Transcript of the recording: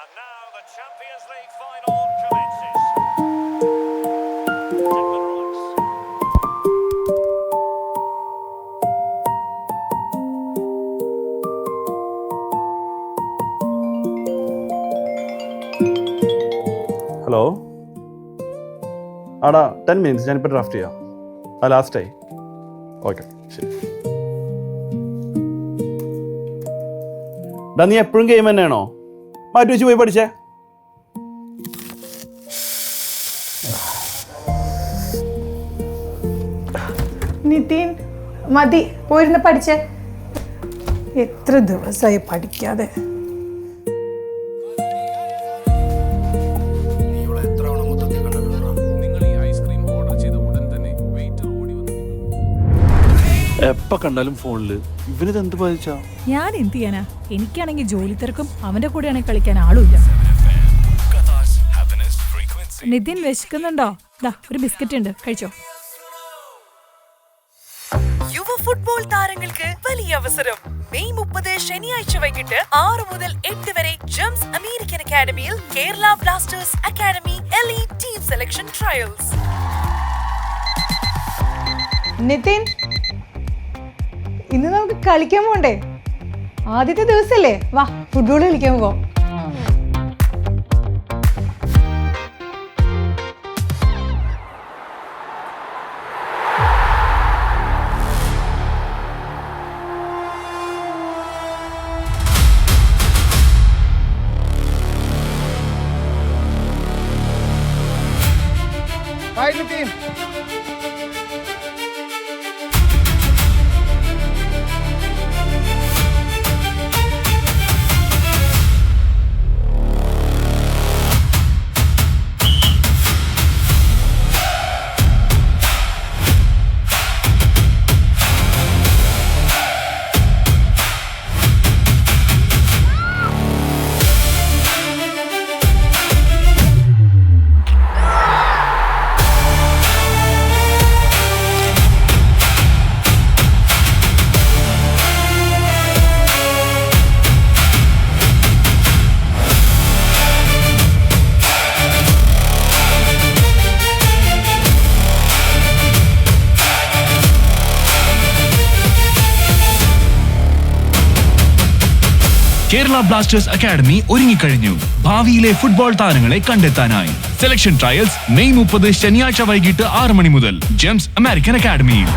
And now the Champions League final commences. Declan Rice. Hello ആടാ 10 minutes ഞാനിപ്പോൾ draft ചെയ്യാം. ആ ലാസ്റ്റായി. ഓക്കെ ശരി. ഡാ നീ എപ്പോഴും ഗെയിം തന്നെയാണോ? മാറ്റി വെച്ച് പോയി പഠിച്ചേ. നിതിൻ മതി, പോയിരുന്ന് പഠിച്ചേ. എത്ര ദിവസമായി പഠിക്കാതെ. എപ്പോൾ കണ്ടാലും ഫോണില്. ഇവനിത് എന്ത് ബാധിച്ചാ? ഞാൻ എന്ത് ചെയ്യാനാ? എനിക്കാണെങ്കിൽ ജോലി തിരക്കും അവന്റെ കൂടെയാണെങ്കിൽ കളിക്കാൻ ആളുമില്ല. നിതിൻ വിശക്കുന്നുണ്ടോ? ദാ ഒരു ബിസ്ക്കറ്റ് ഉണ്ട്, കഴിച്ചോ. യുവ ഫുട്ബോൾ താരങ്ങൾക്ക് വലിയ അവസരം. മെയ് 30 ശനിയാഴ്ച വൈകിട്ട് 6 മുതൽ 8 വരെ ജംസ് അമേരിക്കൻ അക്കാഡമിയിൽ Kerala Blasters academy elite team selection trials. Nithin, ഇന്ന് നമുക്ക് കളിക്കാൻ പോണ്ടേ? ആദ്യത്തെ ദിവസല്ലേ? വാ ഫുട്ബോൾ കളിക്കാൻ പോവാം. കേരള ബ്ലാസ്റ്റേഴ്സ് അക്കാഡമി ഒരുങ്ങിക്കഴിഞ്ഞു. ഭാവിയിലെ ഫുട്ബോൾ താരങ്ങളെ കണ്ടെത്താനായി സെലക്ഷൻ ട്രയൽസ് മെയ് 30 ശനിയാഴ്ച വൈകിട്ട് 6 മണി മുതൽ ജെംസ് അമേരിക്കൻ അക്കാഡമിയിൽ.